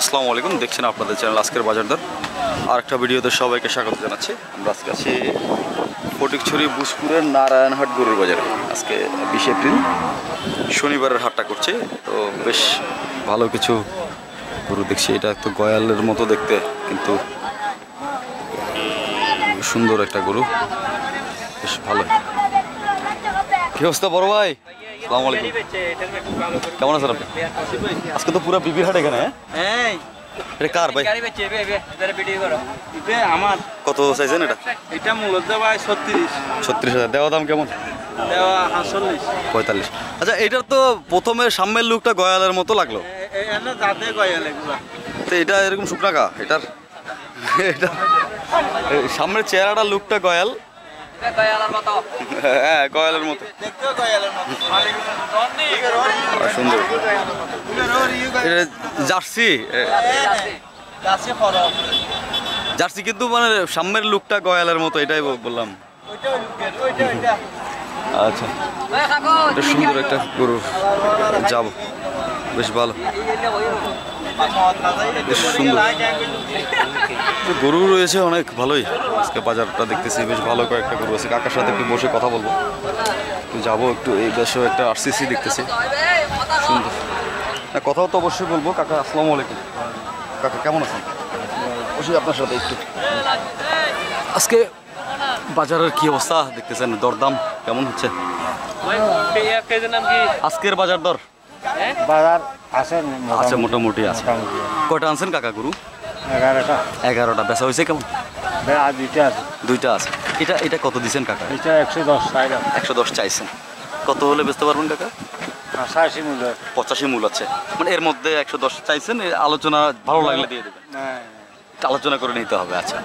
আসসালামু আলাইকুম, দেখছেন আপনাদের চ্যানেল আজকের বাজার দর। আর একটা ভিডিওতে সবাইকে স্বাগত জানাচ্ছি। আমরা আজকে আছি ফটিকছড়ি বুসপুরের নারায়ণহাট গরুর বাজারে। আজকে 20 এপ্রিল শনিবারের হাটটা করছে, তো বেশ ভালো কিছু গরু দেখছি। এটা একটু গয়ালের মতো দেখতে, কিন্তু সুন্দর একটা গরু, বেশ ভালো। কি অবস্থা বড় ভাই? আসসালামু আলাইকুম, কেমন আছেন আপনি? আজকে তো পুরো বিবির হাট এখানে। হ্যাঁ, এটা কার ভাই? আমার কত চাইছেন এটা? এটা মূলত ভাই 36,000। দেওয়া দাম কেমন? 45। আচ্ছা, এটার তো প্রথমে সামনের লুকটা গয়ালের মতো লাগলো, তো এটা এরকম শুকনা গা এটার? এটা সামনের চেহারাটা লুকটা গয়াল, হ্যাঁ গয়ালের মতো সুন্দর। জার্সি জার্সি, কিন্তু মানে সামনের লুকটা গয়ালের মতো, এটাই বললাম। আচ্ছা, এটা সুন্দর একটা গরু, যাব বেশ ভালো, বেশ সুন্দর গরু রয়েছে অনেক ভালোই। আজকে বাজারটা দেখতেছি বেশ ভালো, কয়েকটা গরু আছে। কাকার সাথে একটু বসে কথা বলবো, যাবো একটু। এই দেশে একটা আরসিসি দেখতেছি সুন্দর, কথাও তো অবশ্যই বলবো। কাকা আসসালামু আলাইকুম। কাকা কেমন আছেন? অবশ্যই আপনার সাথে একটু। আজকে বাজারের কি অবস্থা দেখতেছেন? দরদাম কেমন হচ্ছে আজকের বাজার দর? বাজার আছে আচ্ছা, মোটামুটি আছে। কয়টা আনছেন কাকা গরু? 11টা। বেচা হয়েছে কেমন? দুইটা আছে। এটা কত দিচ্ছেন কাকা? 110 চাইছেন। কত হলে বেচতে পারবেন কাকা? 85 মূল আছে, মানে এর মধ্যে 110 চাইছেন। আলোচনা ভালো লাগলে দিয়ে দেবেন, আলোচনা করে নিতে হবে। আচ্ছা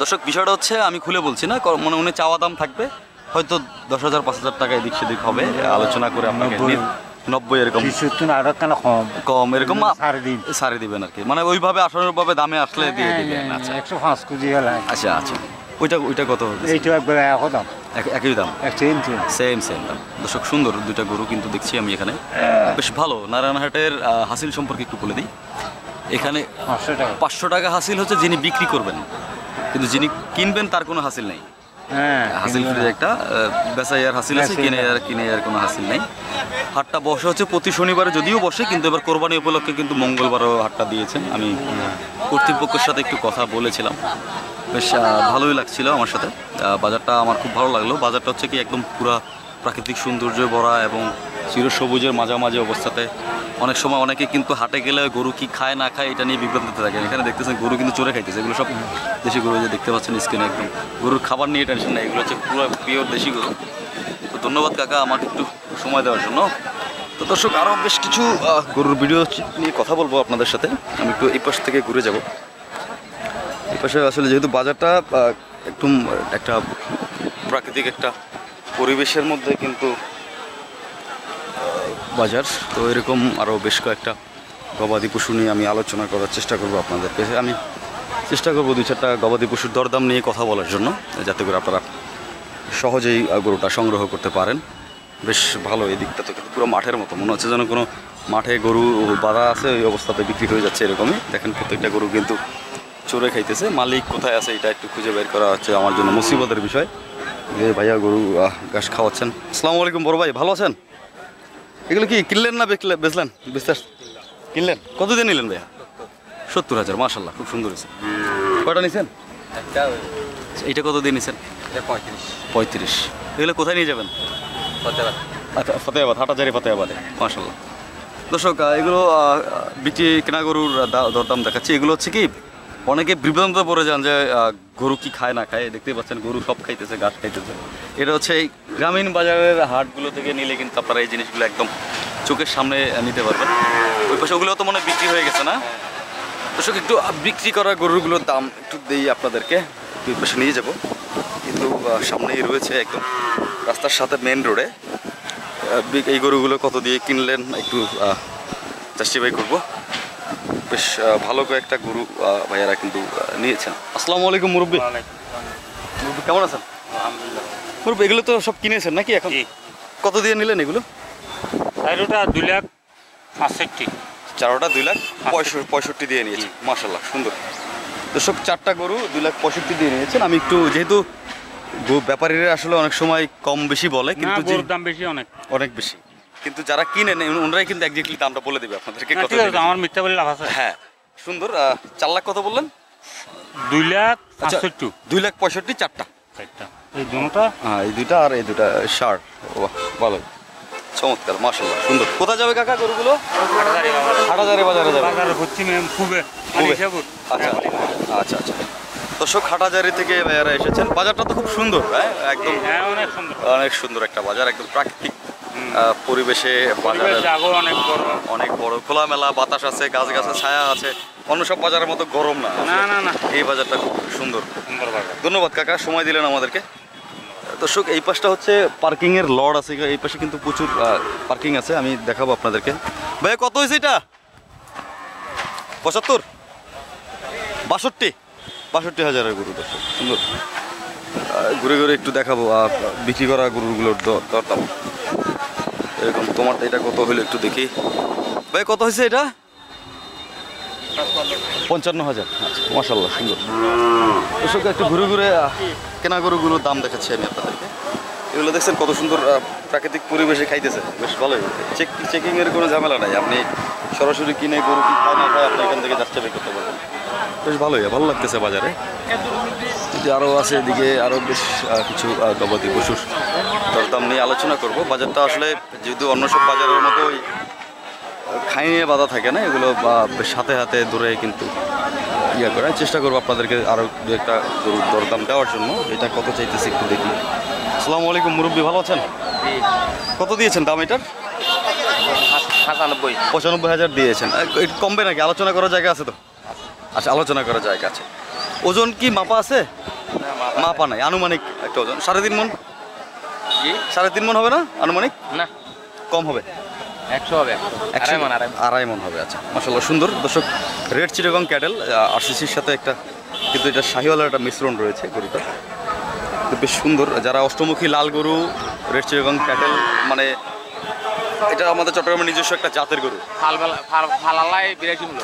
দর্শক, বিষয়টা হচ্ছে আমি খুলে বলছি না, মনে মনে চাওয়া দাম থাকবে, হয়তো 10,000 5,000 টাকা এদিক সেদিক হবে। আলোচনা করে আপনাকে 90 এরকম কম এরকম সারে দিবেন আর কি, মানে ওইভাবে আশানুরূপভাবে দামে আসলে দিয়ে দিবেন। আচ্ছা 105 কেজি। আচ্ছা আচ্ছা, ওইটা কত? এইটা একবার দাম, একই দাম, সেম দাম। দর্শক সুন্দর দুইটা গরু কিন্তু দেখছি আমি এখানে, বেশ ভালো। নারায়ণহাটের হাসিল সম্পর্কে একটু বলে দিই। এখানে 500 টাকা হাসিল হচ্ছে যিনি বিক্রি করবেন, কিন্তু যিনি কিনবেন তার কোনো হাসিল নেই। হাসিল ফ্রি একটা বেচাইয়ার হাসিল আছে, কিনে আর কোনো হাসিল নেই। হাটটা বসে হচ্ছে প্রতি শনিবারে, যদিও বসে, কিন্তু এবার কোরবানি উপলক্ষে কিন্তু মঙ্গলবারও হাটটা দিয়েছেন। আমি কর্তৃপক্ষের সাথে একটু কথা বলেছিলাম, বেশ ভালোই লাগছিল আমার সাথে। বাজারটা আমার খুব ভালো লাগলো। বাজারটা হচ্ছে কি একদম পুরা প্রাকৃতিক সৌন্দর্য ভরা এবং চিরসবুজের মাঝামাঝি অবস্থাতে। অনেক সময় অনেকে কিন্তু হাটে গেলে গরু কি খায় না খায় এটা নিয়ে বিভ্রান্তিতে থাকে। এখানে দেখতেছেন গরু কিন্তু চড়ে খাইতেছে। এগুলো সব দেশি গরু, যে দেখতে পাচ্ছেন স্ক্রিনে, একদম গরুর খাবার নিয়ে টেনশন নেই। এগুলো হচ্ছে পুরো পিওর দেশি গরু। তো ধন্যবাদ কাকা আমাকে একটু সময় দেওয়ার জন্য। তো দর্শক, আরও বেশ কিছু গরুর ভিডিও নিয়ে কথা বলবো আপনাদের সাথে। আমি একটু এই পাশ থেকে ঘুরে যাব। এই পাশে আসলে যেহেতু বাজারটা একটু একটা প্রাকৃতিক একটা পরিবেশের মধ্যে কিন্তু বাজার, তো এরকম আরও বেশ কয়েকটা গবাদি পশু নিয়ে আমি আলোচনা করার চেষ্টা করব আপনাদেরকে। আমি চেষ্টা করবো 2-4টা গবাদি পশুর দরদাম নিয়ে কথা বলার জন্য, যাতে করে আপনারা সহজেই গরুটা সংগ্রহ করতে পারেন। বেশ ভালো। এই দিকটা তো কিন্তু পুরো মাঠের মতো মনে হচ্ছে, যেন কোনো মাঠে গরু বাঁধা আছে, ওই অবস্থাতে বিক্রি হয়ে যাচ্ছে এরকমই। দেখেন প্রত্যেকটা গরু কিন্তু চড়ে খাইতেছে। মালিক কোথায় আছে এটা একটু খুঁজে বের করা হচ্ছে আমার জন্য মুসিবতের বিষয়। যে ভাইয়া গরু ঘাস খাওয়াচ্ছেন। আসসালামু আলাইকুম বড় ভাই, ভালো আছেন? এগুলো কি কিনলেন না বেচলেন? কিনলেন। কত দিয়ে নিলেন ভাইয়া? 70,000। মাশাআল্লাহ, খুব সুন্দর হয়েছে। কয়টা নিছেন? এইটা কত দিয়ে নিছেন? 35। এগুলো কোথায় নিয়ে যাবেন? আচ্ছা, ফতেহাবাদ, হাটাজারি ফতেহাবাদে। মাশাআল্লাহ। দর্শক, এগুলো বিক্রি কেনা গরুর দরদাম দেখাচ্ছি। এগুলো হচ্ছে কি অনেকে বিভ্রান্ত পড়ে যান যে গরু কি খায় না খায়। দেখতেই পাচ্ছেন গরু সব খাইতেছে, ঘাস খাইতেছে। এটা হচ্ছে এই গ্রামীণ বাজারের হাটগুলো থেকে নিলে কিন্তু আপনারা এই জিনিসগুলো একদম চোখের সামনে নিতে পারবেন। ওই পাশে ওগুলো তো মনে বিক্রি হয়ে গেছে না? দর্শক, একটু বিক্রি করা গরুগুলোর দাম একটু দেই আপনাদেরকে। ওই পাশে নিয়ে যাব, কিন্তু সামনেই রয়েছে একদম রাস্তার সাথে মেন রোডে। এই গরুগুলো কত দিয়ে কিনলেন একটু জাস্টিফাই করবো। বেশ ভালো কয়েকটা গরু ভাইয়ারা কিন্তু নিয়েছেন। আসসালামু আলাইকুম মুরব্বি। মুরব্বি কেমন আছেন? আলহামদুলিল্লাহ। মুরব্বি, এগুলো তো সব কিনেছেন নাকি এখন? কত দিয়ে নিলেন এগুলো? 2,65,000। চারোটা 2,65,000 দিয়ে নিয়েছে, মাশাআল্লাহ সুন্দর। দর্শক, 4টা গরু 2,65,000 দিয়ে নিয়েছেন। আমি একটু যেহেতু ব্যাপারীরা আসলে অনেক সময় কম বেশি বলে, কিন্তু গরুর দাম বেশি অনেক বেশি, কিন্তু যারা কিনেন ওনারাই কিন্তু একজাক্টলি দামটা বলে দেবে আপনাদেরকে। না, কত ঠিক আছে, দেবে। আমার মিথ্যা বলে লাভ আছে। হ্যাঁ সুন্দর। 4 লাখ কত বললেন? 2,65,000 2,65,000 4টা। চারটা, এই দুটোটা হ্যাঁ, এই দুইটা আর এই দুটা শার্ট। বাহ, ভালো, চমৎকার, মাশাআল্লাহ সুন্দর। কোথায় যাবে কাকা গরুগুলো? হাটাজারি বাজারে যাবে। বাজারে হচ্ছে খুবই আচ্ছা আচ্ছা আচ্ছা। দর্শক, হাটাজারি থেকে ভাইয়ারা এসেছেন। বাজারটা তো খুব সুন্দর, হ্যাঁ একদম হ্যাঁ, অনেক সুন্দর, অনেক সুন্দর একটা বাজার, একদম প্রাকৃতিক পরিবেশে বাজার, পরিবেশ জাগো অনেক বড়। খোলামেলা বাতাস আছে, গাছে ছায়া আছে। অন্য সব বাজারের মতো গরম না। না, এই বাজারটা খুব সুন্দর। সুন্দর বাজার। ধন্যবাদ কাকা, সময় দিলেন আমাদেরকে। দর্শক, এই পাশটা হচ্ছে পার্কিং এর লড আছে, এই পাশে কিন্তু প্রচুর পার্কিং আছে, আমি দেখাবো আপনাদেরকে। ভাই কত হয়েছে এটা? 75, 62,000 গরু। দর্শক সুন্দর, ঘুরে ঘুরে একটু দেখাবো বিক্রি করা গরুগুলোর দরদাম। এরকম তোমার এটা কত হলো একটু দেখি। ভাই কত হয়েছে এটা? 55,000। আচ্ছা, মাশাআল্লাহ সুন্দর। দর্শক, একটু ঘুরে ঘুরে কেনা গরুগুলোর দাম দেখাচ্ছি আমি আপনাদেরকে। এগুলো দেখছেন কত সুন্দর প্রাকৃতিক পরিবেশে খাইতেছে, বেশ ভালোই। চেকিংয়ের কোনো ঝামেলা নাই, আপনি সরাসরি কিনে গরু কি খায় না খায় আপনি এখান থেকে যাচ্ছে বের করতে পারবেন। বেশ ভালোই, ভালো লাগতেছে বাজারে। আরও আছে এদিকে, আরও বেশ কিছু গবাদি পশুর দরদাম নিয়ে আলোচনা করব। বাজারটা আসলে যেহেতু অন্য সব বাজারের মতো খাইয়ে বাঁধা থাকে না, এগুলো বেশ হাতে হাতে ধরে কিন্তু করে চেষ্টা করবো আপনাদেরকে আরও দু একটা গরুর দরদাম দেওয়ার জন্য। এটা কত চাইতেছি একটু দেখি। আসসালামু আলাইকুম মুরব্বী, ভালো আছেন? কত দিয়েছেন দাম এটার? 95,000 দিয়েছেন। একটু কমবে নাকি? আলোচনা করার জায়গা আছে তো? আচ্ছা, আলোচনা করার জায়গা আছে। ওজন কি মাপা আছে? মাপা নাই, আনুমানিক একটা ওজন 3.5 মণ। 3.5 মণ হবে না আনুমানিক? না, কম হবে, 100 হবে, 2.5 মণ হবে। আচ্ছা, মাশাআল্লাহ সুন্দর। দর্শক, রেড চিটাগং ক্যাটেল আরসিসির সাথে একটা, কিন্তু এটা শাহিওয়ালার একটা মিশ্রণ রয়েছে গরুটা, বেশ সুন্দর। যারা অষ্টমুখী লাল গরু, রেড চিটাগং ক্যাটেল, মানে এটা আমাদের চট্টগ্রামের নিজস্ব একটা জাতের গরু। ফালালাই 82 মূল্য।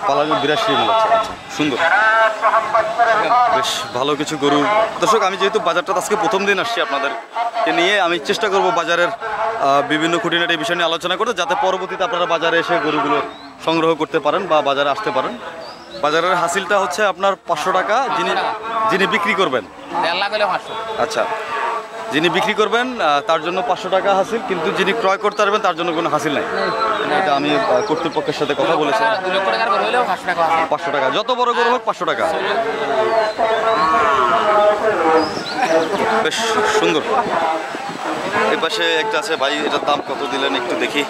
পালানো 82 মূল্য। আচ্ছা, সুন্দর, বেশ ভালো কিছু গরু। দর্শক, আমি যেহেতু বাজারটা আজকে প্রথম দিন আসছি আপনাদেরকে নিয়ে, আমি চেষ্টা করব বাজারের বিভিন্ন খুঁটিনাটি বিষয় নিয়ে আলোচনা করতে, যাতে পরবর্তীতে আপনারা বাজারে এসে গরুগুলো সংগ্রহ করতে পারেন বা বাজারে আসতে পারেন। বাজারের হাসিলটা হচ্ছে আপনার 500 টাকা, যিনি বিক্রি করবেন। আচ্ছা, যিনি বিক্রি করবেন তার জন্য 500 টাকা হাসিল, কিন্তু যিনি ক্রয় করতে পারবেন তার জন্য কোনো হাসিল নাই। এটা আমি কর্তৃপক্ষের সাথে কথা বলেছি। 500 টাকা, যত বড় গরু হোক 500 টাকা। বেশ সুন্দর। এই পাশে একটা আছে ভাই, এটার দাম কত দিলেন একটু দেখি।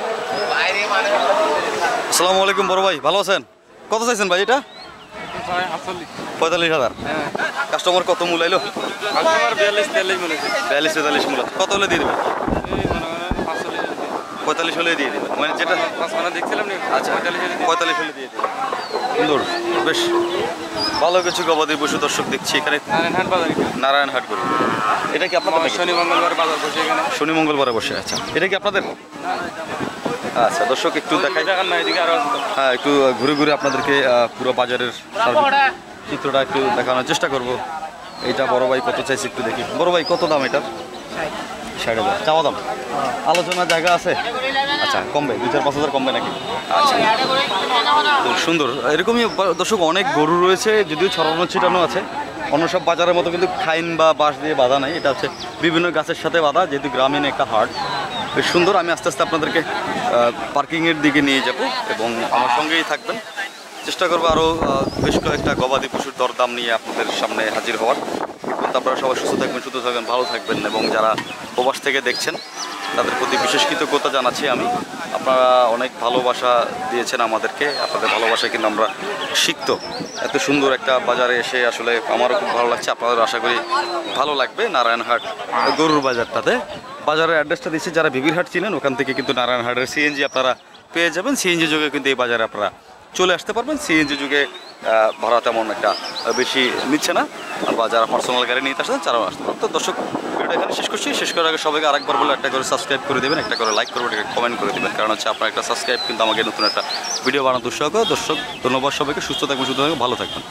আসসালামু আলাইকুম বড় ভাই, ভালো আছেন? কত চাইছেন ভাই এটা? 45,000। কাস্টমার কত মূলাইলো? 42-43 মূল্য। কত হলে দিয়ে দেবেন? 45 হলে দিয়ে দেবেন, মানে যেটা দেখছিলাম। আচ্ছা, 45 হলে দিয়ে দেবেন। সুন্দর, বেশ ভালো কিছু গবাদি পশু দর্শক দেখছি এখানে। নারায়ণহাট গরু। এটা কি আপনাদের? শনি মঙ্গলবার বাজার বসে এখানে। শনি মঙ্গলবারে বসে। আচ্ছা, এটা কি আপনাদের? আচ্ছা দর্শক, একটু দেখাই। হ্যাঁ, একটু ঘুরে ঘুরে আপনাদেরকে পুরো বাজারের চিত্রটা একটু দেখানোর চেষ্টা করব। এইটা বড় ভাই কত চাইছে একটু দেখি। বড় ভাই কত দাম এটা? 60,000 চাওয়া দাম। আলোচনার জায়গা আছে? আচ্ছা, কমবে, 2-4-5 কমবে নাকি? আচ্ছা, খুব সুন্দর। এরকমই দর্শক অনেক গরু রয়েছে, যদিও ছড়ানো ছিটানো আছে। অন্য সব বাজারের মতো কিন্তু খাইন বা বাঁশ দিয়ে বাঁধা নাই, এটা হচ্ছে বিভিন্ন গাছের সাথে বাঁধা, যেহেতু গ্রামীণ একটা হাট। বেশ সুন্দর। আমি আস্তে আস্তে আপনাদেরকে পার্কিংয়ের দিকে নিয়ে যাব এবং আমার সঙ্গেই থাকবেন। চেষ্টা করবো আরও বেশ কয়েকটা গবাদি পশুর দরদাম নিয়ে আপনাদের সামনে হাজির হওয়ার। আপনারা সবাই সুস্থ থাকবেন, সুস্থ থাকবেন, ভালো থাকবেন, এবং যারা প্রবাস থেকে দেখছেন তাদের প্রতি বিশেষ কৃতজ্ঞতা জানাচ্ছি আমি। আপনারা অনেক ভালোবাসা দিয়েছেন আমাদেরকে, আপনাদের ভালোবাসা কিন্তু আমরা শিখতো। এত সুন্দর একটা বাজারে এসে আসলে আমারও খুব ভালো লাগছে, আপনাদের আশা করি ভালো লাগবে। নারায়ণহাট গরুর বাজারটাতে, বাজারের অ্যাড্রেসটা দিচ্ছি, যারা বিবিরহাট ছিলেন ওখান থেকে কিন্তু নারায়ণহাটের সিএনজি আপনারা পেয়ে যাবেন। সিএনজি যোগে কিন্তু এই বাজারে আপনারা চলে আসতে পারবেন। সিএনজি যুগে ভাড়া তেমন একটা বেশি নিচ্ছে না, বা যারা পার্সোনাল গাড়ি নিতে আসেন তারাও আসতে পারেন। তো দর্শক, ভিডিওটা এখানে শেষ করছি। শেষ করার আগে সবাইকে আরেকবার বলে একটা করে সাবস্ক্রাইব করে দেবেন, একটা করে লাইক করবেন, একটা কমেন্ট করে দেবেন, কারণ হচ্ছে আপনার একটা সাবস্ক্রাইব কিন্তু আমাকে নতুন একটা ভিডিও বানাতে উৎসাহ করে। দর্শক, ধন্যবাদ সবাইকে। সুস্থ থাকবেন, সুস্থ থাকবেন, ভালো থাকবেন।